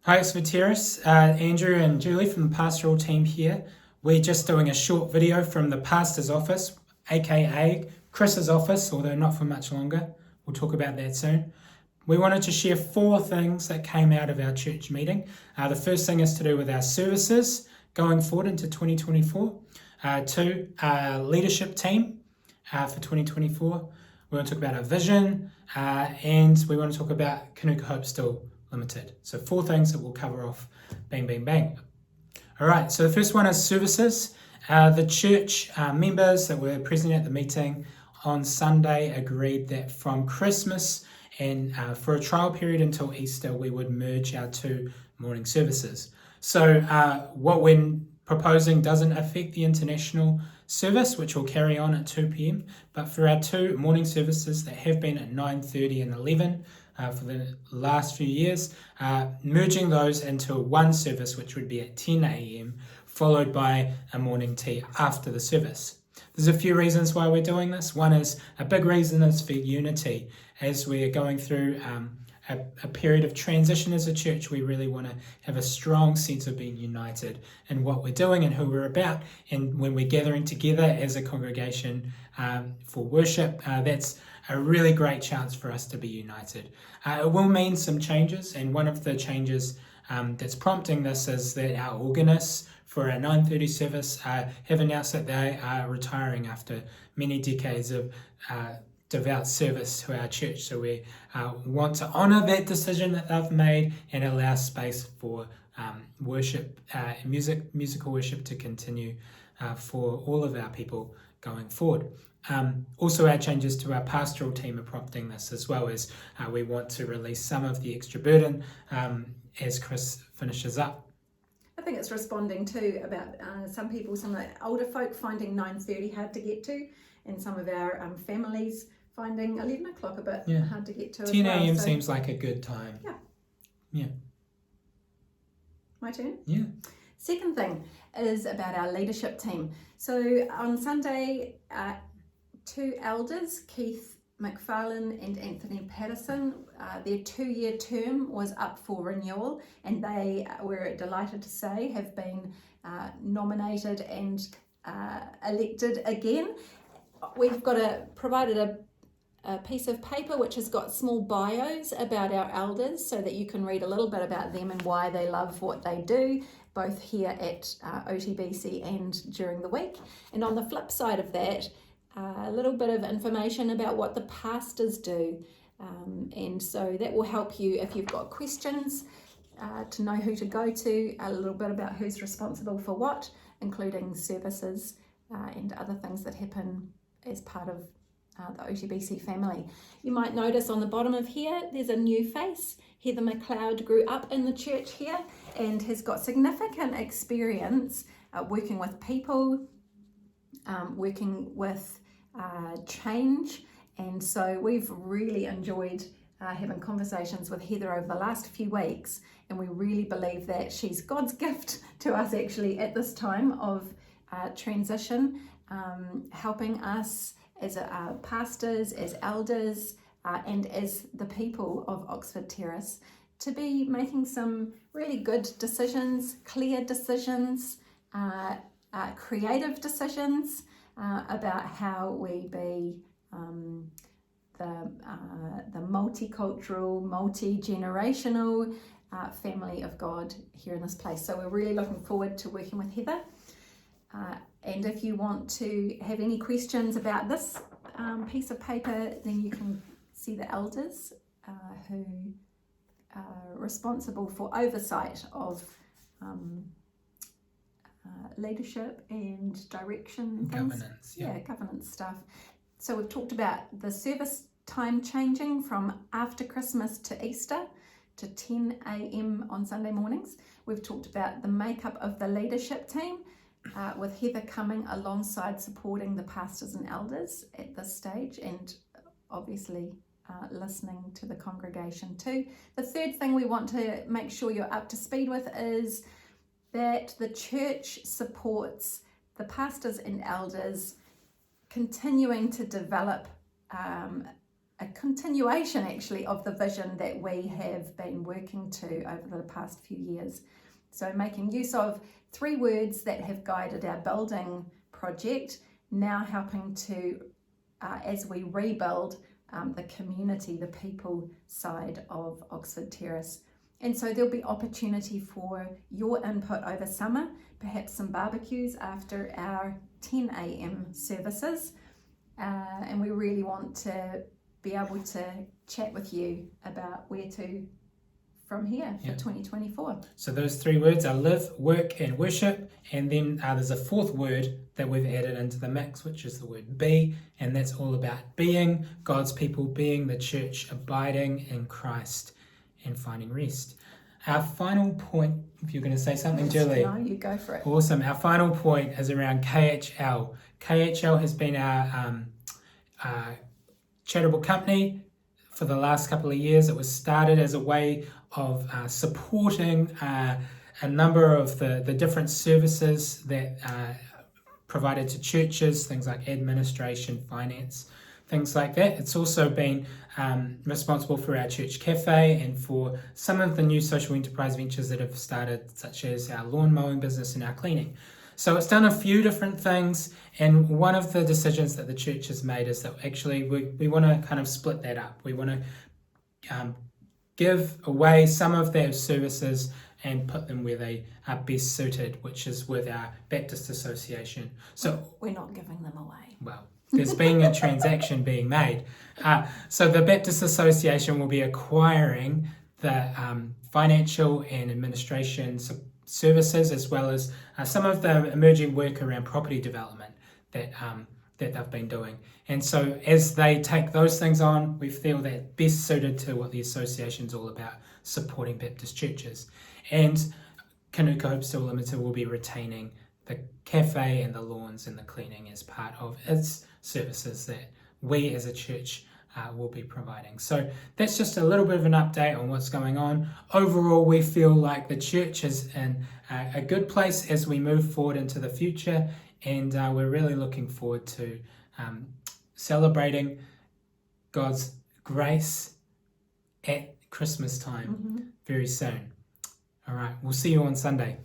Hi, it's Terrace. Andrew and Julie from the Pastoral team here. We're just doing a short video from the pastor's office, aka Chris's office, although not for much longer. We'll talk about that soon. We wanted to share 4 things that came out of our church meeting. The first thing is to do with our services going forward into 2024. 2, our leadership team for 2024. We want to talk about our vision, and we want to talk about Canuka Hope Still Limited. So 4 things that we'll cover off. Bang, bang, bang. All right, so the first one is services. The church members that were present at the meeting on Sunday agreed that from Christmas and for a trial period until Easter, we would merge our 2 morning services. So what we're proposing doesn't affect the international service, which will carry on at 2 p.m. But for our 2 morning services that have been at 9:30 and 11 for the last few years, merging those into one service, which would be at 10 a.m., followed by a morning tea after the service. There's a few reasons why we're doing this. One is, a big reason is for unity. As we're going through a period of transition as a church, we really want to have a strong sense of being united in what we're doing and who we're about. And when we're gathering together as a congregation for worship, that's a really great chance for us to be united. It will mean some changes, and one of the changes that's prompting this is that our organists for our 9:30 service have announced that they are retiring after many decades of devout service to our church. So we want to honour that decision that they've made and allow space for worship, musical worship to continue for all of our people going forward. Also, our changes to our pastoral team are prompting this, as well as we want to release some of the extra burden as Chris finishes up. I think it's responding to about some of the older folk finding 9:30 hard to get to, and some of our families finding 11 o'clock a bit hard to get to 10 as well. a.m. seems like a good time. Yeah. My turn? Yeah. Second thing is about our leadership team. So on Sunday, 2 elders, Keith McFarlane and Anthony Patterson, their 2-year term was up for renewal, and they were delighted to say have been nominated and elected again. We've provided a piece of paper which has got small bios about our elders, so that you can read a little bit about them and why they love what they do, both here at OTBC and during the week. And on the flip side of that, a little bit of information about what the pastors do, and so that will help you if you've got questions to know who to go to, a little bit about who's responsible for what, including services and other things that happen as part of the OTBC family. You might notice on the bottom of here there's a new face. Heather McLeod grew up in the church here and has got significant experience working with people, working with change, and so we've really enjoyed having conversations with Heather over the last few weeks, and we really believe that she's God's gift to us actually at this time of transition, helping us as pastors, as elders, and as the people of Oxford Terrace to be making some really good decisions, clear decisions, creative decisions about how we be the multicultural, multi-generational family of God here in this place. So we're really looking forward to working with Heather. And if you want to have any questions about this piece of paper, then you can see the elders who are responsible for oversight of leadership and direction. Governance. Governance stuff. So we've talked about the service time changing from after Christmas to Easter to 10 a.m. on Sunday mornings. We've talked about the makeup of the leadership team, with Heather coming alongside supporting the pastors and elders at this stage, and obviously listening to the congregation too. The third thing we want to make sure you're up to speed with is that the church supports the pastors and elders continuing to develop a continuation actually of the vision that we have been working to over the past few years. So making use of 3 words that have guided our building project, now helping to, as we rebuild the community, the people side of Oxford Terrace. And so there'll be opportunity for your input over summer, perhaps some barbecues after our 10 a.m. services. And we really want to be able to chat with you about where to from here for 2024. So those 3 words are live, work and worship, and then there's a 4th word that we've added into the mix, which is the word be, and that's all about being God's people, being the church, abiding in Christ and finding rest. Our final point, if you're going to say something, Julie. No, you go for it. Awesome. Our final point is around KHL. KHL has been our charitable company for the last couple of years. It was started as a way of supporting a number of the different services that provided to churches, things like administration, finance, things like that. It's also been responsible for our church cafe and for some of the new social enterprise ventures that have started, such as our lawn mowing business and our cleaning. So it's done a few different things, and one of the decisions that the church has made is that actually we want to kind of split that up. We want to give away some of those services and put them where they are best suited, which is with our Baptist Association. So we're not giving them away. Well, there's being a transaction being made. So the Baptist Association will be acquiring the financial and administration services, as well as some of the emerging work around property development that they've been doing. And so as they take those things on, we feel that best suited to what the association's all about, supporting Baptist churches. And Kanuka Hope Still Limited will be retaining the cafe and the lawns and the cleaning as part of its services that we as a church will be providing. So that's just a little bit of an update on what's going on. Overall, we feel like the church is in a good place as we move forward into the future, and we're really looking forward to celebrating God's grace at Christmas time very soon. All right, we'll see you on Sunday.